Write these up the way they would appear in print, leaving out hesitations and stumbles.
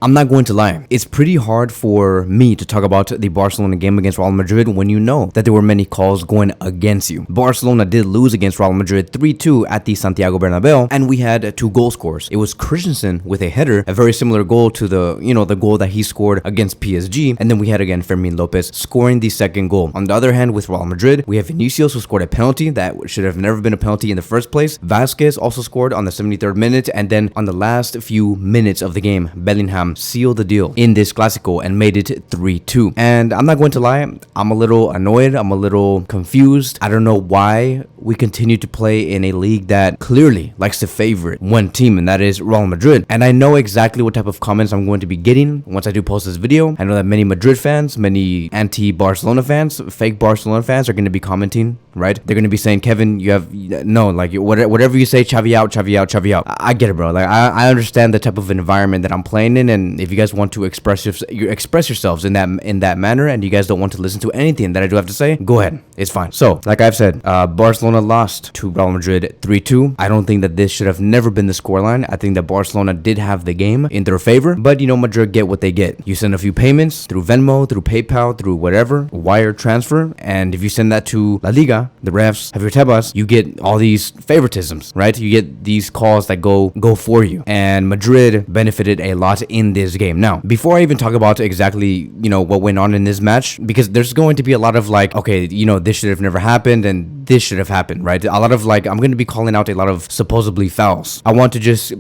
I'm not going to lie. It's pretty hard for me to talk about the Barcelona game against Real Madrid when you know that there were many calls going against you. Barcelona did lose against Real Madrid 3-2 at the Santiago Bernabeu, and we had two goal scorers. It was Christensen with a header, a very similar goal to the goal that he scored against PSG, and then we had again Fermin Lopez scoring the second goal. On the other hand, with Real Madrid, we have Vinicius who scored a penalty that should have never been a penalty in the first place. Vasquez also scored on the 73rd minute, and then on the last few minutes of the game, Bellingham sealed the deal in this Clásico and made it 3-2. And I'm not going to lie, I'm a little annoyed, I'm a little confused. I don't know why we continue to play in a league that clearly likes to favorite one team, and that is Real Madrid. And I know exactly what type of comments I'm going to be getting once I do post this video. I know that many Madrid fans, many anti-Barcelona fans, fake Barcelona fans are going to be commenting, right? They're going to be saying, Kevin, you have no, like whatever you say, Xavi out, Xavi out, Xavi out. I get it, bro. Like I understand the type of environment that I'm playing in, and if you guys want to express yourselves in that manner, and you guys don't want to listen to anything that I do have to say, go ahead. It's fine. So, like I've said, Barcelona lost to Real Madrid 3-2. I don't think that this should have never been the scoreline. I think that Barcelona did have the game in their favor, but Madrid get what they get. You send a few payments through Venmo, through PayPal, through whatever, wire transfer, and if you send that to La Liga, the refs, Javier Tebas, you get all these favoritisms, right? You get these calls that go for you, and Madrid benefited a lot in this game. Now, before I even talk about exactly, what went on in this match, because there's going to be a lot of like, okay, this should have never happened and this should have happened, right? A lot of like, I'm going to be calling out a lot of supposedly fouls. I want to just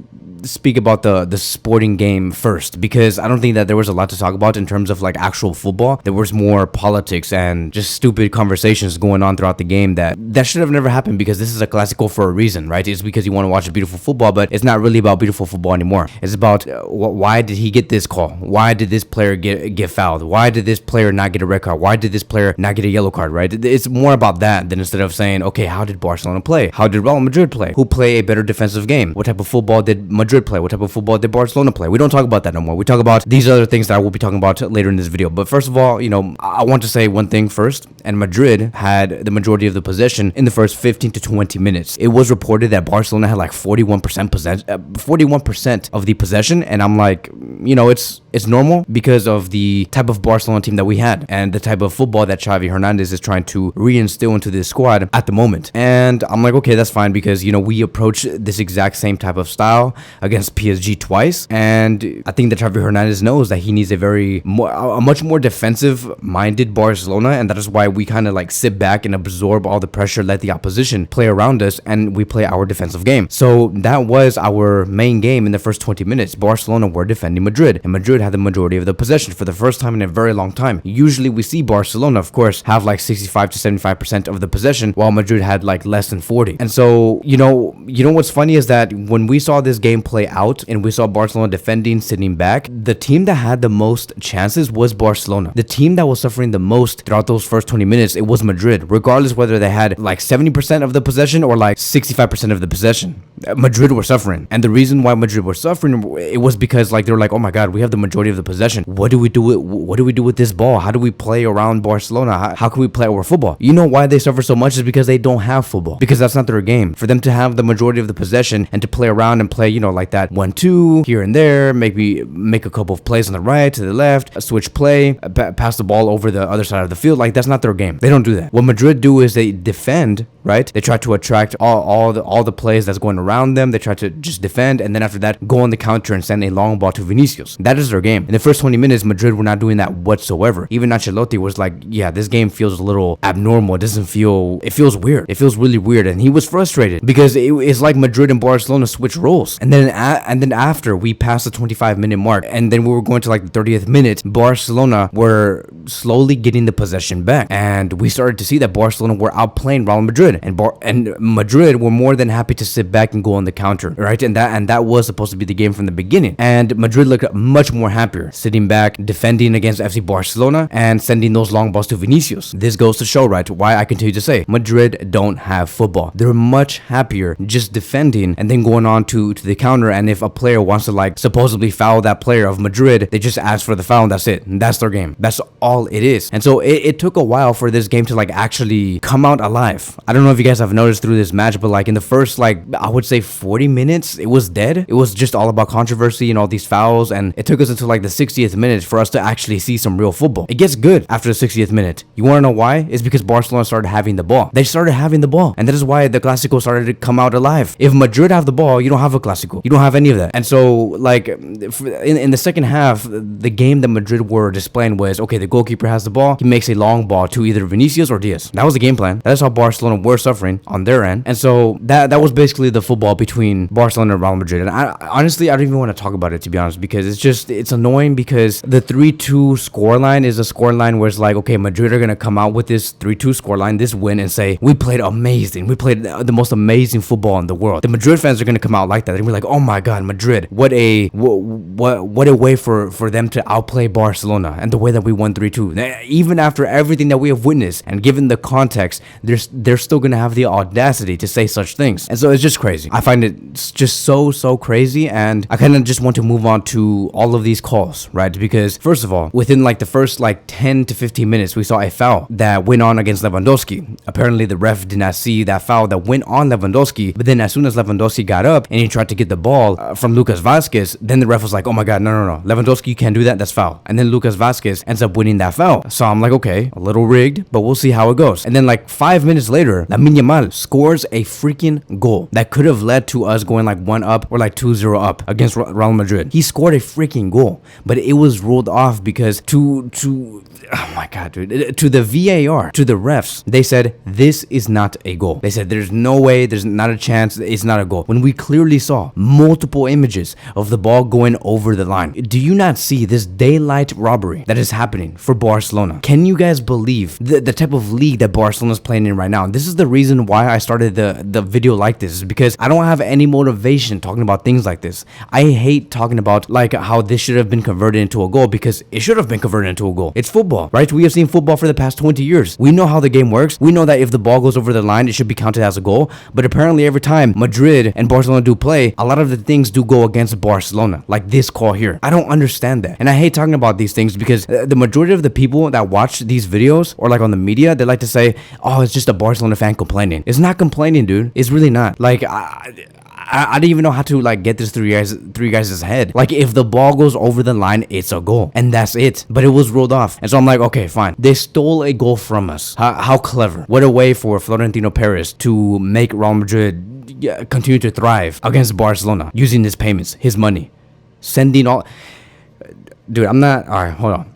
speak about the sporting game first, because I don't think that there was a lot to talk about in terms of like actual football. There was more politics and just stupid conversations going on throughout the game that should have never happened, because this is a Clásico for a reason, right? It's because you want to watch beautiful football, but it's not really about beautiful football anymore. It's about why did he get this call? Why did this player get fouled? Why did this player not get a red card? Why did this player not get a yellow card, right? It's more about that than instead of saying, okay, how did Barcelona play? How did Real Madrid play? Who play a better defensive game? What type of football did Madrid play? What type of football did Barcelona play? We don't talk about that no more. We talk about these other things that I will be talking about later in this video. But first of all, I want to say one thing first, and Madrid had the majority of the possession in the first 15 to 20 minutes. It was reported that Barcelona had like 41% of the possession, and I'm like, it's normal because of the type of Barcelona team that we had and the type of football that Xavi Hernandez is trying to reinstill into this squad at the moment. And I'm like, okay, that's fine, because we approach this exact same type of style against PSG twice, and I think that Xavi Hernandez knows that he needs a much more defensive minded Barcelona, and that is why we kind of like sit back and absorb all the pressure, let the opposition play around us, and we play our defensive game. So that was our main game in the first 20 minutes. Barcelona were defending Madrid, and Madrid had the majority of the possession for the first time in a very long time. Usually we see Barcelona, of course, have like 65 to 75% of the possession, while Madrid had like less than 40. And so, what's funny is that when we saw this game play out and we saw Barcelona defending, sitting back, the team that had the most chances was Barcelona. The team that was suffering the most throughout those first 20 minutes, it was Madrid, regardless whether they had like 70% of the possession or like 65% of the possession. Madrid were suffering, and the reason why Madrid were suffering, it was because like they were like, oh my god, we have the majority of the possession. What do we do with this ball? How do we play around Barcelona? How can we play our football? You know why they suffer so much is because they don't have football, because that's not their game. For them to have the majority of the possession and to play around and play, like that 1-2 here and there, maybe make a couple of plays on the right, to the left, a switch play, pass the ball over the other side of the field, like that's not their game. They don't do that. What Madrid do is they defend, right? They try to attract all the plays that's going around them. They try to just defend, and then after that, go on the counter and send a long ball to Vinicius. That is their game. In the first 20 minutes, Madrid were not doing that whatsoever. Even Ancelotti was like, yeah, this game feels a little abnormal. It feels weird. It feels really weird, and he was frustrated because it's like Madrid and Barcelona switch roles. And then after we passed the 25-minute mark, and then we were going to like the 30th minute, Barcelona were slowly getting the possession back, and we started to see that Barcelona were outplaying Real Madrid, and Madrid were more than happy to sit back and go on the counter, right? And that was supposed to be the game from the beginning. And Madrid looked much more happier sitting back, defending against FC Barcelona, and sending those long balls to Vinicius. This goes to show, right, why I continue to say Madrid don't have football. They're much happier just defending and then going on to the counter. And if a player wants to like supposedly foul that player of Madrid, they just ask for the foul, and that's it. And that's their game. That's all foul it is. And so it took a while for this game to like actually come out alive. I don't know if you guys have noticed through this match, but like in the first like I would say 40 minutes, it was dead. It was just all about controversy and all these fouls, and it took us until like the 60th minute for us to actually see some real football. It gets good after the 60th minute. You want to know why? It's because Barcelona started having the ball. They started having the ball, and that is why the Clásico started to come out alive. If Madrid have the ball, you don't have a Clásico. You don't have any of that. And so like in the second half, the game that Madrid were displaying was, okay, the goalkeeper has the ball, he makes a long ball to either Vinicius or Diaz. That was the game plan. That is how Barcelona were suffering on their end. And so that was basically the football between Barcelona and Real Madrid. And I honestly, I don't even want to talk about it, to be honest, because it's annoying, because the 3-2 scoreline is a scoreline where it's like, okay, Madrid are going to come out with this 3-2 scoreline, this win, and say, we played amazing. We played the most amazing football in the world. The Madrid fans are going to come out like that. They're going to be like, oh my God, Madrid, what a way for them to outplay Barcelona, and the way that we won 3-2. Even after everything that we have witnessed, and given the context, they're still going to have the audacity to say such things. And so it's just crazy. I find it just so crazy, and I kind of just want to move on to all of these calls, right? Because first of all, within like the first like 10 to 15 minutes, we saw a foul that went on against Lewandowski. Apparently the ref did not see that foul that went on Lewandowski, but then as soon as Lewandowski got up and he tried to get the ball from Lucas Vázquez, then the ref was like, oh my God, no, Lewandowski, you can't do that, that's foul. And then Lucas Vázquez ends up winning that foul. So I'm like, okay, a little rigged, but we'll see how it goes. And then like 5 minutes later, Lamine Yamal scores a freaking goal that could have led to us going like 1-up or like 2-0 up against Real Madrid. He scored a freaking goal, but it was ruled off because oh my God, dude, to the VAR, to the refs, they said this is not a goal. They said there's no way, there's not a chance, it's not a goal. When we clearly saw multiple images of the ball going over the line. Do you not see this daylight robbery that is happening for Barcelona? Can you guys believe the type of league that Barcelona is playing in right now? And this is the reason why I started the video like this, is because I don't have any motivation talking about things like this. I hate talking about like how this should have been converted into a goal, because it should have been converted into a goal. It's football, right? We have seen football for the past 20 years. We know how the game works. We know that if the ball goes over the line, it should be counted as a goal. But apparently every time Madrid and Barcelona do play, a lot of the things do go against Barcelona, like this call here. I don't understand that. And I hate talking about these things because the majority of the people that watch these videos, or like on the media, they like to say, oh, it's just a Barcelona fan complaining. It's not complaining, dude. It's really not. Like, I don't even know how to like get this through you guys' head. Like, if the ball goes over the line, it's a goal, and that's it. But it was ruled off, and so I'm like, okay, fine. They stole a goal from us. How clever! What a way for Florentino Perez to make Real Madrid continue to thrive against Barcelona using his payments, his money, sending all. Dude, I'm not. All right, hold on.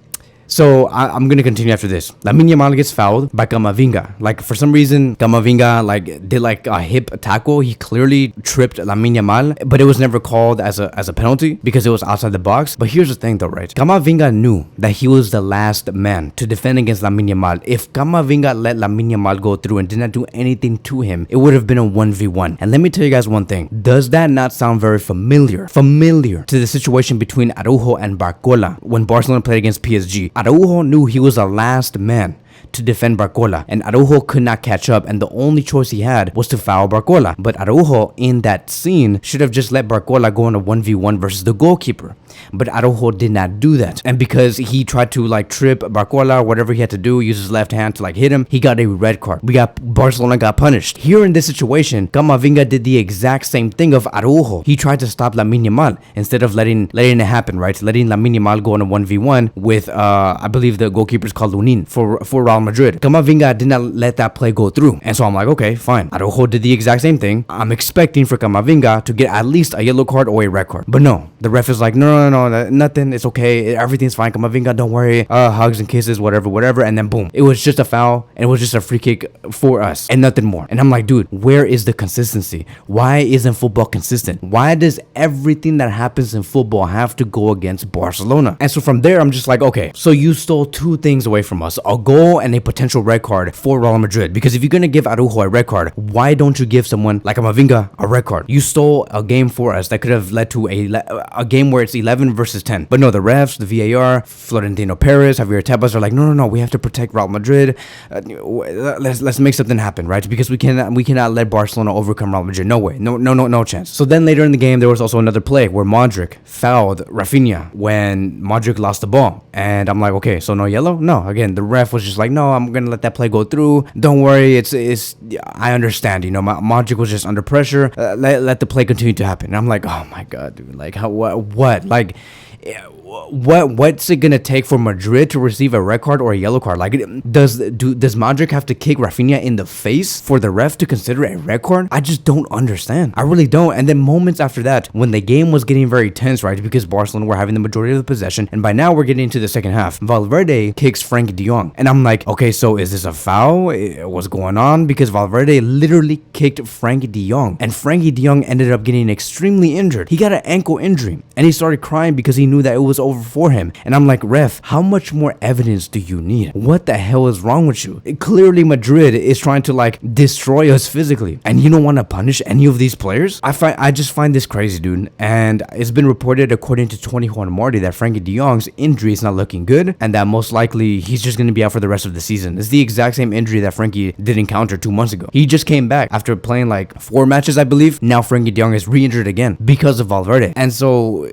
So I'm gonna continue after this. Lamine Yamal gets fouled by Camavinga. Like, for some reason, Camavinga like did like a hip tackle. He clearly tripped Lamine Yamal, but it was never called as a penalty because it was outside the box. But here's the thing, though, right? Camavinga knew that he was the last man to defend against Lamine Yamal. If Camavinga let Lamine Yamal go through and did not do anything to him, it would have been a 1v1. And let me tell you guys one thing. Does that not sound very familiar? Familiar to the situation between Araujo and Barcola when Barcelona played against PSG. Araujo knew he was the last man to defend Barcola, and Araujo could not catch up, and the only choice he had was to foul Barcola. But Araujo in that scene should have just let Barcola go on a 1v1 versus the goalkeeper. But Araujo did not do that, and because he tried to like trip Barcola, whatever he had to do, use his left hand to like hit him, he got a red card. Barcelona got punished. Here in this situation, Camavinga did the exact same thing of Araujo. He tried to stop Lamine Yamal instead of letting it happen, right? Letting Lamine Yamal go on a 1v1 with I believe the goalkeeper is called Lunin for Real Madrid. Camavinga did not let that play go through, and so I'm like, okay, fine. Araujo did the exact same thing. I'm expecting for Camavinga to get at least a yellow card or a red card, but no. The ref is like, no, nothing. It's okay. Everything's fine. Camavinga, don't worry. Hugs and kisses, whatever. And then boom, it was just a foul, and it was just a free kick for us, and nothing more. And I'm like, dude, where is the consistency? Why isn't football consistent? Why does everything that happens in football have to go against Barcelona? And so from there, I'm just like, okay, so you stole two things away from us: a goal yellow and a potential red card for Real Madrid. Because if you're gonna give Araujo a red card, why don't you give someone like Camavinga a red card? You stole a game for us that could have led to a game where it's 11 versus 10. But no, the refs, the VAR, Florentino Perez, Javier Tebas are like, no, we have to protect Real Madrid. Let's make something happen, right? Because we cannot let Barcelona overcome Real Madrid. No way, no chance. So then later in the game, there was also another play where Modric fouled Rafinha when Modric lost the ball, and I'm like, okay, so no yellow? No. Again, the ref was just like, no, I'm gonna let that play go through. Don't worry, it's I understand. You know, Modric was just under pressure. Let the play continue to happen. And I'm like, oh my god, dude, like what? Like, what's it gonna take for Madrid to receive a red card or a yellow card? Like, does Modric have to kick Rafinha in the face for the ref to consider a red card? I just don't understand. I really don't. And then moments after that, when the game was getting very tense, right, because Barcelona were having the majority of the possession, and by now we're getting into the second half, Valverde kicks Frankie de Jong, and I'm like, okay, so is this a foul? What's going on? Because Valverde literally kicked Frankie de Jong, and Frankie de Jong ended up getting extremely injured. He got an ankle injury, and he started crying because he knew that it was over for him. And I'm like, ref, how much more evidence do you need? What the hell is wrong with you? Clearly Madrid is trying to like destroy us physically, and you don't want to punish any of these players? I just find this crazy, dude. And it's been reported, according to 21 Marty, that Frankie de Jong's injury is not looking good, and that most likely he's just going to be out for the rest of the season. It's the exact same injury that Frankie did encounter 2 months ago. He just came back after playing like 4 matches, I believe. Now Frankie de Jong is re-injured again because of Valverde. And so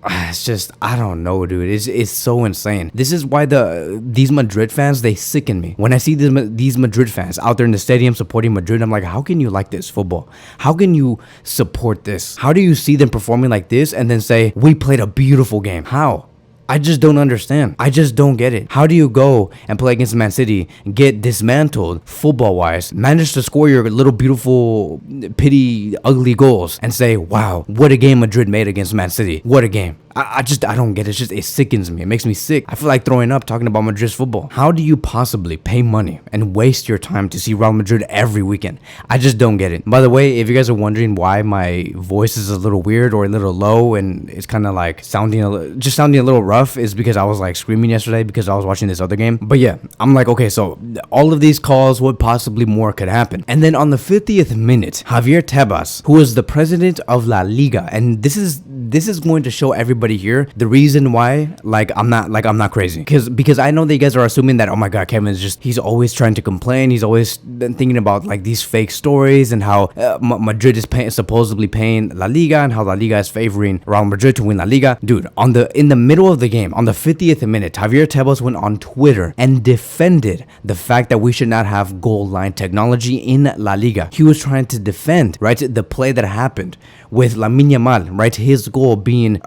it's just, I don't know, dude. It's so insane. This is why these Madrid fans, they sicken me. When I see these Madrid fans out there in the stadium supporting Madrid, I'm like, how can you like this football? How can you support this? How do you see them performing like this and then say, we played a beautiful game? How? I just don't understand. I just don't get it. How do you go and play against Man City, get dismantled football-wise, manage to score your little beautiful, pity, ugly goals, and say, wow, what a game Madrid made against Man City. What a game. I don't get it. It sickens me. It makes me sick. I feel like throwing up talking about Madrid's football. How do you possibly pay money and waste your time to see Real Madrid every weekend? I just don't get it. By the way, if you guys are wondering why my voice is a little weird or a little low and it's kind of like sounding a little rough, is because I was like screaming yesterday because I was watching this other game. But yeah, I'm like, okay, so all of these calls, what possibly more could happen? And then on the 50th minute, Javier Tebas, who is the president of La Liga, and this is going to show everybody here the reason why I'm not crazy, because I know that you guys are assuming that, oh my god, Kevin is just, he's always trying to complain, he's always thinking about like these fake stories and how Madrid is supposedly paying La Liga and how La Liga is favoring Real Madrid to win La Liga. Dude, in the middle of the game, on the 50th minute, Javier Tebas went on Twitter and defended the fact that we should not have goal line technology in La Liga. He was trying to defend, right, the play that happened with Lamine Yamal, right, his goal being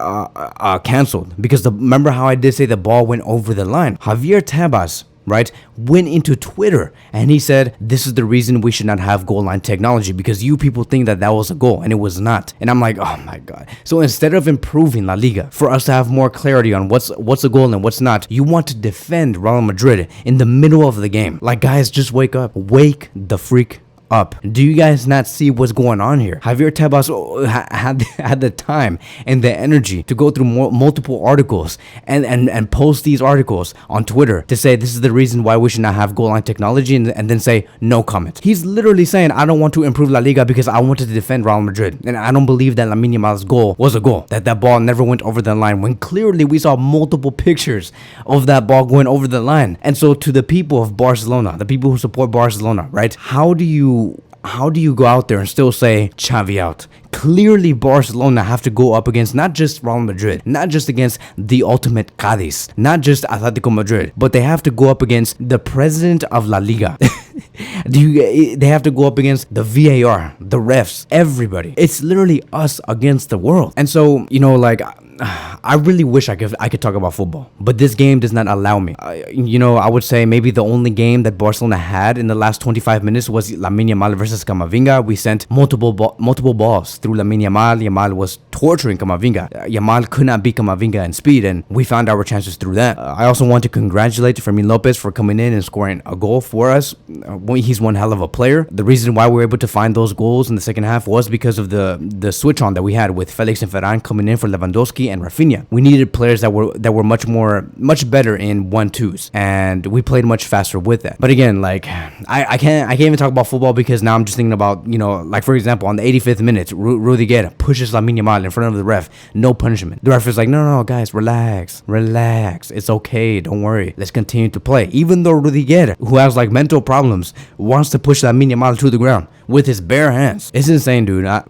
canceled, because remember how I did say the ball went over the line? Javier Tebas, right, went into Twitter and he said, this is the reason we should not have goal line technology, because you people think that was a goal and it was not. And I'm like, oh my god. So instead of improving La Liga for us to have more clarity on what's a goal and what's not, you want to defend Real Madrid in the middle of the game. Like, guys, just wake up. Wake the freak up. Do you guys not see what's going on here? Javier Tebas had the time and the energy to go through multiple articles and post these articles on Twitter to say this is the reason why we should not have goal line technology, and then say no comment. He's literally saying, I don't want to improve La Liga because I wanted to defend Real Madrid, and I don't believe that Lamine Yamal's goal was a goal, that ball never went over the line, when clearly we saw multiple pictures of that ball going over the line. And so to the people of Barcelona, the people who support Barcelona, right, how do you go out there and still say Xavi out? Clearly Barcelona have to go up against not just Real Madrid, not just against the ultimate Cádiz, not just Atletico Madrid, but they have to go up against the president of La Liga. They have to go up against the VAR, the refs, everybody. It's literally us against the world. And so, you know, like, I really wish I could talk about football, but this game does not allow me. I would say maybe the only game that Barcelona had in the last 25 minutes was Lamine Yamal versus Camavinga. We sent multiple balls through Lamine Yamal. Yamal was torturing Camavinga. Yamal could not beat Camavinga in speed, and we found our chances through that. I also want to congratulate Fermín López for coming in and scoring a goal for us. He's one hell of a player. The reason why we were able to find those goals in the second half was because of the switch on that we had with Felix and Ferran coming in for Lewandowski Gavi and Rafinha. We needed players that were much better in 1-2s, and we played much faster with that. But again, like I can't even talk about football because now I'm just thinking about, like for example, on the 85th minute, Rudiger pushes Lamine Yamal in front of the ref, no punishment. The ref is like, no, guys, relax, it's okay, don't worry, let's continue to play. Even though Rudiger, who has like mental problems, wants to push Lamine Yamal to the ground with his bare hands. It's insane, dude. I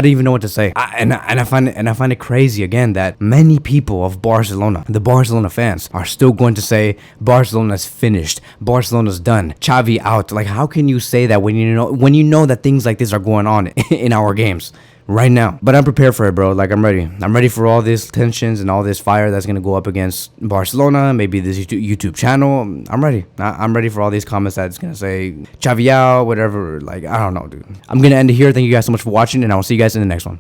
don't even know what to say. I find it crazy again that many people of Barcelona, the Barcelona fans, are still going to say Barcelona's finished, Barcelona's done, Xavi out. Like, how can you say that when you know that things like this are going on in our games right now? But I'm prepared for it, bro. Like, I'm ready for all these tensions and all this fire that's gonna go up against Barcelona, maybe this YouTube channel. I'm ready for all these comments that's gonna say Xavi out, whatever. Like, I don't know, dude. I'm gonna end it here. Thank you guys so much for watching, and I will see you guys in the next one.